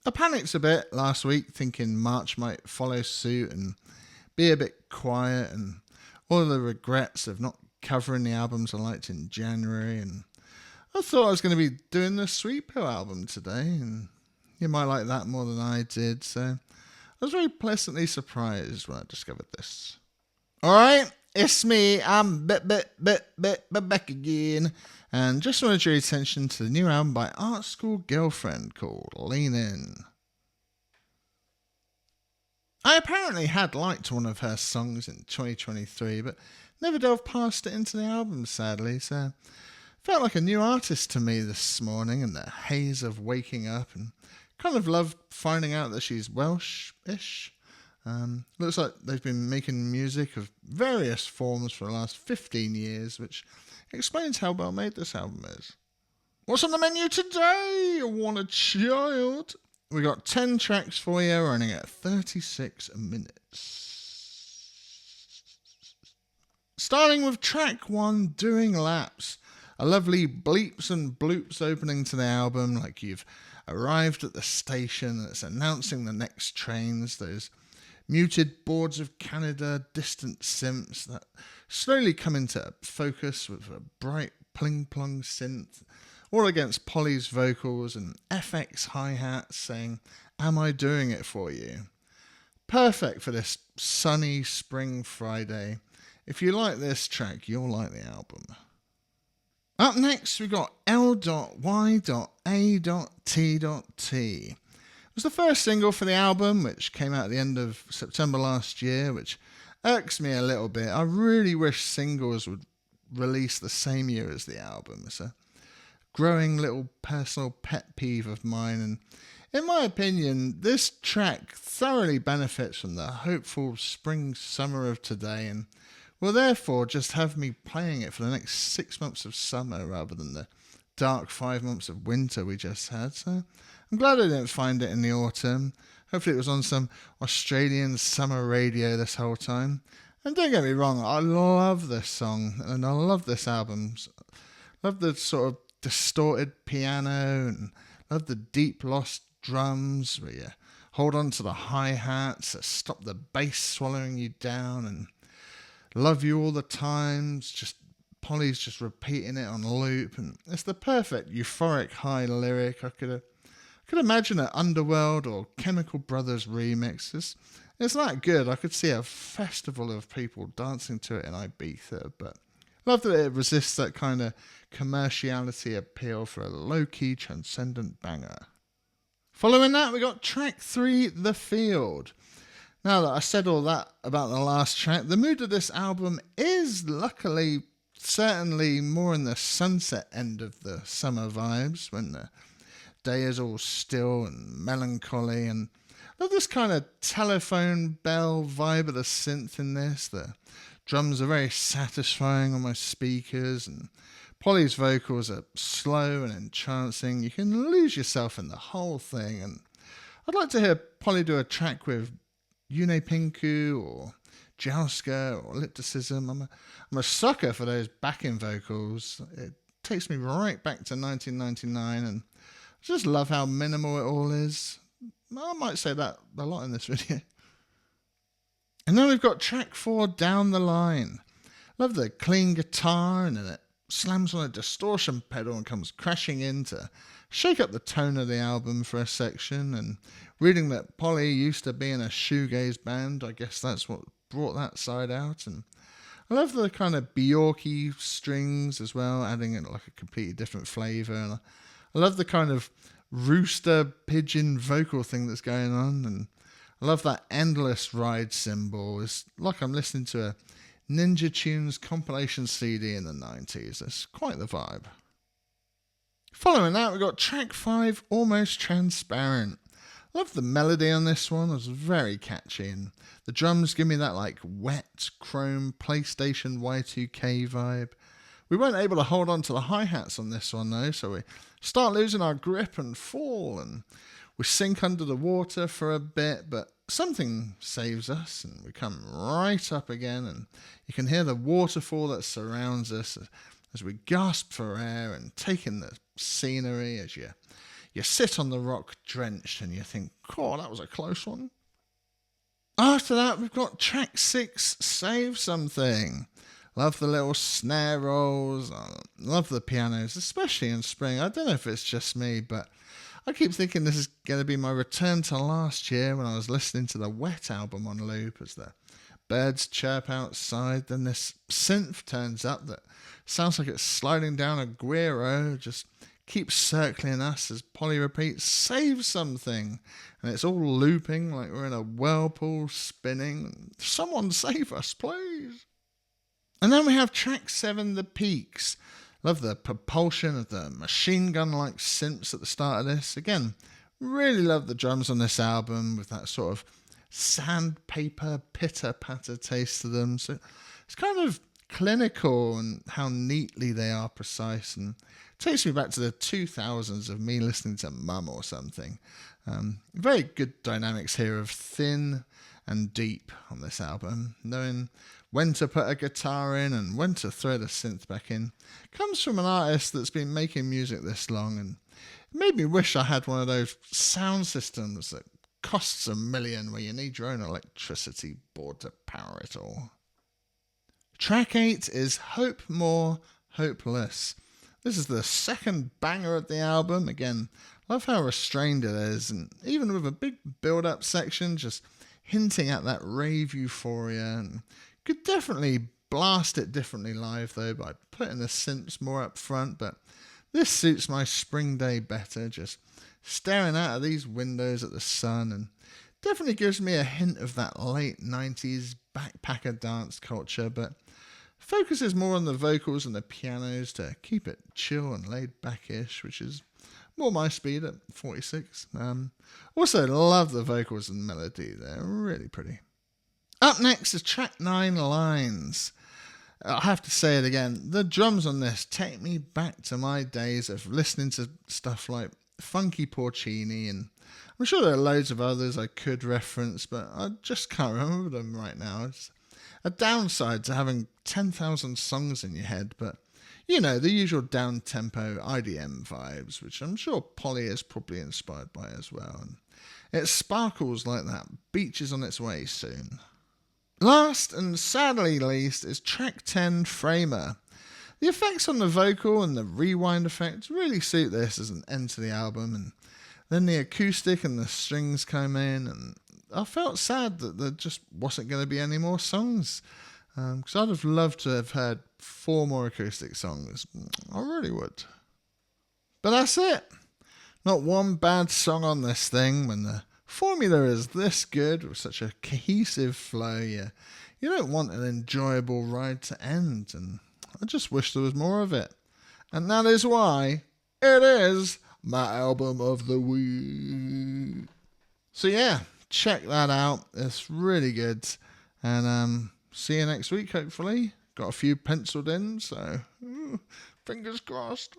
I panicked a bit last week thinking March might follow suit and be a bit quiet and all the regrets of not covering the albums I liked in January. And I thought I was going to be doing the Sweet Pill album today, and you might like that more than I did, so I was very pleasantly surprised when I discovered this. Alright, it's me, I'm back again, and just wanted your attention to the new album by Art School Girlfriend called Lean In. I apparently had liked one of her songs in 2023, but never delved past it into the album, sadly, so felt like a new artist to me this morning in the haze of waking up, and kind of loved finding out that she's Welsh-ish. Looks like they've been making music of various forms for the last 15 years, which explains how well made this album is. What's on the menu today? I want a child. We got 10 tracks for you, running at 36 minutes. Starting with track 1, Doing Laps. A lovely bleeps and bloops opening to the album, like you've arrived at the station and it's announcing the next trains. Those muted Boards of Canada distant synths that slowly come into focus with a bright pling-plong synth, all against Polly's vocals and FX hi-hats saying, "Am I doing it for you?" Perfect for this sunny spring Friday. If you like this track, you'll like the album. Up next, we got L.Y.A.T.T. It was the first single for the album, which came out at the end of September last year, which irks me a little bit. I really wish singles would release the same year as the album. It's a growing little personal pet peeve of mine, and in my opinion, this track thoroughly benefits from the hopeful spring summer of today, and will therefore just have me playing it for the next 6 months of summer rather than the dark 5 months of winter we just had. So I'm glad I didn't find it in the autumn. Hopefully it was on some Australian summer radio this whole time. And don't get me wrong, I love this song and I love this album. Love the sort of distorted piano and love the deep lost drums where you hold on to the hi-hats that stop the bass swallowing you down, and love you all the times, just Polly's just repeating it on loop, and it's the perfect euphoric high lyric. I could imagine an Underworld or Chemical Brothers remix. It's that good. I could see a festival of people dancing to it in Ibiza, but love that it resists that kind of commerciality appeal for a low-key transcendent banger. Following that, we got track 3, The Field. Now that I said all that about the last track, the mood of this album is luckily certainly more in the sunset end of the summer vibes, when the day is all still and melancholy, and I love this kind of telephone bell vibe of the synth in this. The drums are very satisfying on my speakers, and Polly's vocals are slow and entrancing. You can lose yourself in the whole thing, and I'd like to hear Polly do a track with Yune Pinku or Jouska or Ellipticism. I'm a sucker for those backing vocals. It takes me right back to 1999, and I just love how minimal it all is. I might say that a lot in this video. And then we've got track 4, Down the Line. Love the clean guitar, and then it slams on a distortion pedal and comes crashing in to shake up the tone of the album for a section. And reading that Polly used to be in a shoegaze band, I guess that's what brought that side out. And I love the kind of Bjorky strings as well, adding in like a completely different flavour. And I love the kind of rooster pigeon vocal thing that's going on, and I love that endless ride cymbal. It's like I'm listening to a Ninja Tunes compilation CD in the 90s. It's quite the vibe. Following that, we got track 5, Almost Transparent. Love the melody on this one. It was very catchy, and the drums give me that like wet chrome PlayStation Y2K vibe. We weren't able to hold on to the hi-hats on this one though, so we start losing our grip and fall, and we sink under the water for a bit, but something saves us and we come right up again, and you can hear the waterfall that surrounds us as we gasp for air and take in the scenery as you you sit on the rock drenched and you think, oh, that was a close one. After that, we've got track 6, Save Something. Love the little snare rolls. I love the pianos, especially in spring. I don't know if it's just me, but I keep thinking this is going to be my return to last year when I was listening to the Wet album on loop as the birds chirp outside. Then this synth turns up that sounds like it's sliding down a Guiro, just keeps circling us as Polly repeats, save something. And it's all looping like we're in a whirlpool spinning. Someone save us, please. And then we have track 7, The Peaks. Love the propulsion of the machine gun-like synths at the start of this. Again, really love the drums on this album with that sort of sandpaper, pitter-patter taste to them. So it's kind of clinical and how neatly they are precise, and takes me back to the 2000s of me listening to Mum or something. Very good dynamics here of thin and deep on this album, knowing when to put a guitar in and when to throw the synth back in. Comes from an artist that's been making music this long, and it made me wish I had one of those sound systems that costs $1 million where you need your own electricity board to power it all. Track 8 is Hope More, Hopeless. This is the second banger of the album. Again, love how restrained it is, and even with a big build-up section just hinting at that rave euphoria. And could definitely blast it differently live though by putting the synths more up front, but this suits my spring day better, just staring out of these windows at the sun, and definitely gives me a hint of that late 90s backpacker dance culture, but focuses more on the vocals and the pianos to keep it chill and laid back-ish, which is more my speed at 46. Also love the vocals and melody, they're really pretty. Up next is track 9, Lines. I have to say it again, the drums on this take me back to my days of listening to stuff like Funky Porcini, and I'm sure there are loads of others I could reference, but I just can't remember them right now. It's a downside to having 10,000 songs in your head, but you know, the usual down-tempo IDM vibes, which I'm sure Polly is probably inspired by as well. And it sparkles like that beach is on its way soon. Last and sadly least is track 10, Framer. The effects on the vocal and the rewind effects really suit this as an end to the album, and then the acoustic and the strings come in, and I felt sad that there just wasn't going to be any more songs, because I'd have loved to have heard 4 more acoustic songs. I really would. But that's it. Not one bad song on this thing. When the formula is this good with such a cohesive flow, you don't want an enjoyable ride to end, and I just wish there was more of it. And that is why it is my album of the week. So yeah, check that out. It's really good. And see you next week, hopefully. Got a few penciled in, so fingers crossed.